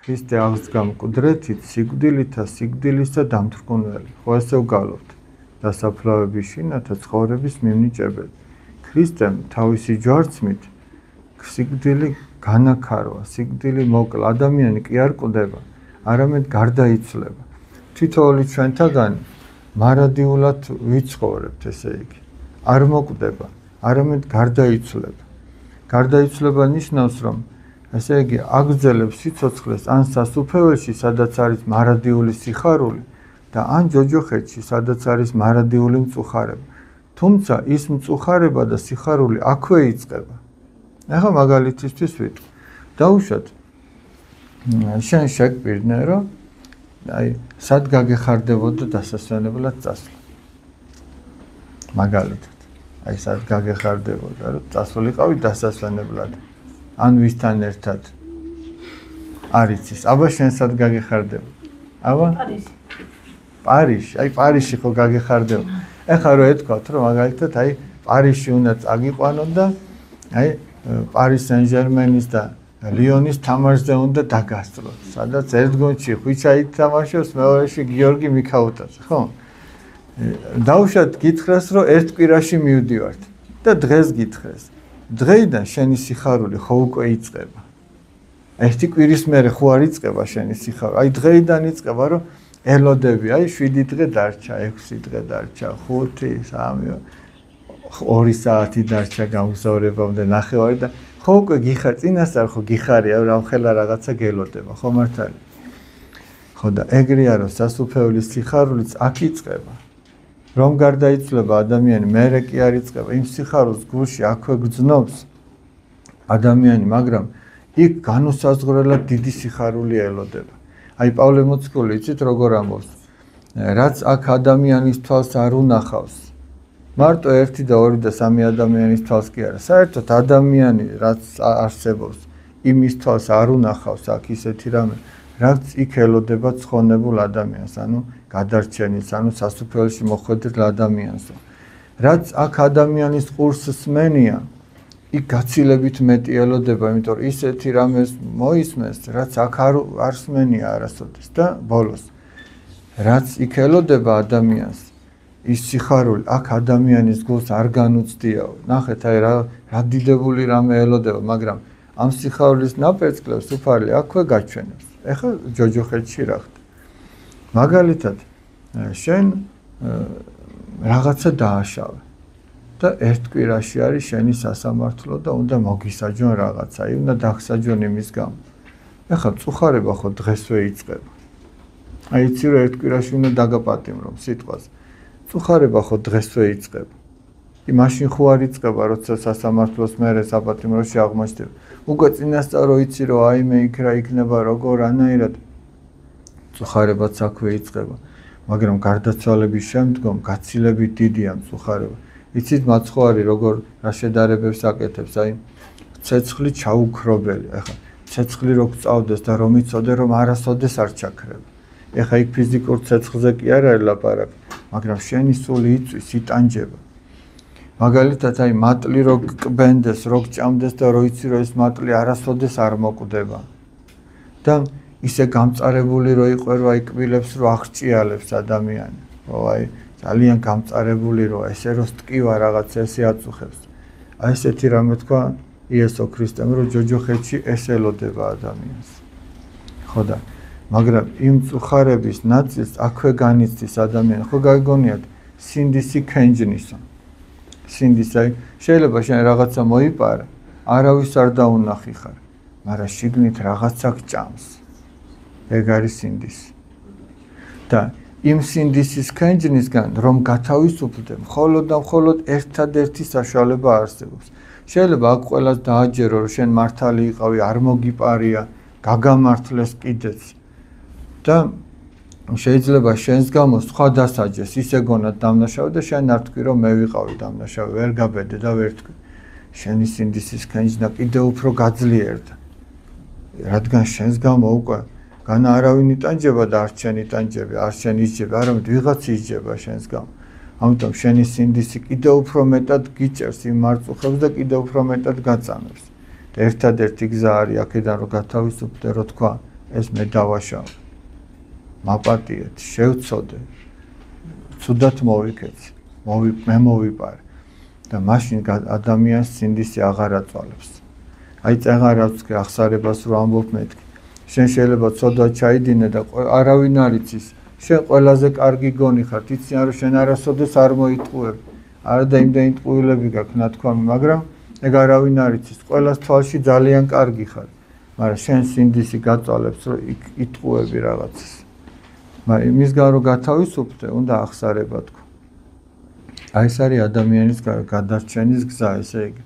ქრისტე აღსდგამ მკვდრეთით სიკვდილითა სიკვდილისა დამთვრკუნველი ხო ესე ვგალობთ დასაფლავების შინათა ცხოვრების მიმნიჭებელი ქრისტემ თავისი ჯვარცმით სიკვდილი განაქარვა სიკვდილი მოკლა ადამიანი კი არ კვდება არამედ გარდაიცვლება თითოეული ჩვენთაგანი მარადიულად ვიცხოვრებთ ესე იგი არ მოკვდება არამედ გარდაიცვლება ნიშნავს რომ ესე იგი აგრძელებს სიცოცხლეს ან სასუფეველში სადაც არის მარადიული სიხარული და ან ჯოჯოხეთში სადაც არის მარადიული მწუხარება თუმცა ის მწუხარება და სიხარული აქვე იწყება ახლა მაგალითისთვის ვიტყვი დაუშვათ შენ შეგვირნე რომ აი სად გაგეხარდებოდა დასასვენებლად წასვლა მაგალითად აი სად გაგეხარდებოდა რომ წასულიყავი დასასვენებლად ან ვისთან ერთად არ იცის აბა შენ სად გაგეხარდებოდა აბა პარიზში აი პარიზში ხო გაგეხარდებოდა ეხლა რო ეთქვათ რომ მაგალითად აი პარიზში უნდა წაგიყვანო და აი პარის სენ-ჟერმენის და ლიონის თამაშზე უნდა დაგასწროთ სადაც ერთ გუნდში ხვიჩა ითამაშოს მეორეში გიორგი მიქაუტაძე ხო დაუშვათ გითხრას რომ ერთ კვირაში მივდივართ და დღეს გითხრეს დღეიდან შენი სიხარული ხო უკვე იწყება ერთი კვირის მერე ხო არ იწყება შენი სიხარული აი დღეიდან იწყება რომ ელოდები აი 7 დღე დარჩა 6 დღე დარჩა 5 3 2 საათი დარჩა გამგზავრებამდე ნახევარი და ხო უკვე გიხარ წინასწარ ხო გიხარია რომ ხელა რაღაცა გელოდება ხო მართალი ხო და ეგრეა რომ სასუფეველის სიხარულიც აქ იწყება რომ გარდაიცვლება ადამიანი მერე კი არ იწყება იმ სიხარულს გულში აქვე გძნობს ადამიანი მაგრამ იქ განუსაზღვრელად დიდი სიხარული ელოდება აი პავლე მოციქული იცით როგორ ამბობს რაც აქ ადამიანის თვალს არ უნახავს მარტო 1 და 2 და 3 ადამიანის თვალს კი არა საერთოდ ადამიანი რაც არსებობს იმის თვალს არ უნახავს აქ ისეთი რამე რაც იქ ელოდება ცხონებულ ადამიანს ანუ გადარჩენის ანუ სასუფეველში მოხვედრილ ადამიანს რაც აქ ადამიანის ყურს სმენია იქ გაცილებით მეტი ელოდება იმიტომ რომ ისეთი რამეს მოისმენს რაც აქ არ სმენია არასოდეს და ბოლოს რაც იქ ელოდება ადამიანს ის სიხარული აქ ადამიანის გულს არ განუცდიაო ნახეთ აი რა დიდებული რამე ელოდება მაგრამ ამ სიხარულის ნაპერწკლებს უფალი აქვე გაჩვენებს ეხლა ჯოჯოხეთში რა ხდება მაგალითად შენ რაღაცა დააშავე და ერთ კვირაში არის შენი სასამართლო და უნდა მოგისაჯონ რაღაცა აი უნდა დაგსაჯონ იმის გამო ეხლა მწუხარება ხო დღესვე იწყება აი იცი რომ ერთ კვირაში უნდა დაგაპატიმრო სიტყვას მწუხარება ხო დღესვე იწყება მაშინ ხო არ იწყება როცა სასამართლოს მერე საპატიმროში აღმოჩნდება უკვე წინასწარ რო იცი რომ აი მე იქ რა იქნება როგორ ანაირად მწუხარებაც აქვე იწყება მაგრამ გარდაცვალების შემდგომ გაცილებით დიდია მწუხარება იცით მაცხოვარი როგორ რა შედარებებს აკეთებს აი ცეცხლი ჩაუქრობელი ახლა ცეცხლი რო გწავდეს და რომ იცოდე რომ არასოდეს არ ჩაქრება ეხა იქ ფიზიკურ ცეცხლზე კი არ არის ლაპარაკი მაგრამ შენი სული იწვის იტანჯება მაგალითად აი მატლი რო გკბენდეს რო გჭამდეს და რო იცი რომ ეს მატლი არასოდეს არ მოკვდება და ისე გამწარებული რო იყვერო აი კბილებს რო აღჭიალებს ადამიანი ხო აი ძალიან გამწარებული რო ესე რო სტკივა რაღაც ესე აწუხებს აი ესეთი რამე თქვა იესო ქრისტემ რომ ჯოჯოხეთში ეს ელოდება ადამიანს ხო და მაგრამ იმ მწუხარების ნაწილს აქვე განიცდის ადამიანი ხო გაგონიათ სინდისი ქენჯნისა სინდისა შეიძლება შენ რაღაცა მოიპარა არავის არ დაუნახი ხარ მაგრამ შიგნით რაღაცა გჭამს ეგ არის სინდისი და იმ სინდისის ქენჯნისგან რომ გათავისუფლდე მხოლოდ და მხოლოდ ერთადერთი საშუალება არსებობს შეიძლება აქ ყველას დააჯერო რომ შენ მართალი იყავი არ მოგიპარია გაგამართლეს კიდეც და შეიძლება შენს გამო სხვა დასაჯეს ისე გონად დამნაშავე და შენ არ თქვი რომ მე ვიყავი დამნაშავე ვერ გაბედე და ვერ თქვი შენი სინდისის ქენჯნა კიდევ უფრო გაძლიერდა რადგან შენს გამო უკვე განა არავინ იტანჯება და არ შენ იტანჯები არ შენ ისჯები არამედ ვიღაც ისჯება შენს გამო ამიტომ შენი სინდისი კიდევ უფრო მეტად გიჭერს იმ მარწუხებს და კიდევ უფრო მეტად გაწამებს და ერთადერთი გზა არის აქედან რომ გათავისუფლდე რომ თქვა ეს მე დავაშავე. მაპატიეთ, შევწოდე. ცუდად მოვიქეცი. მე მოვიპარე. და მაშინ ადამიანს სინდისი აღარ აწვალებს. აი წეღარავს ახსარებას რო ამბობ მეთქი. შენ შეიძლება ცოდვა ჩაიდინე და არავინ არ იცის. შენ ყველაზე კარგი გონი ხარ, იციან რომ შენ არასოდეს არ მოიტყუები. არა და იმდენი ტყუილები გაქვს ნათქვამი, მაგრამ ეგ არავინ არ იცის. ყველას თვალში ძალიან კარგი ხარ. მაგრამ შენ სინდისი გაწვალებს რომ იტყუები რაღაცას. მაგრამ იმისგან რომ გათავისუფლდე, უნდა ახსარება თქვა. აი ეს არის ადამიანის გადარჩენის გზა, ესე იგი.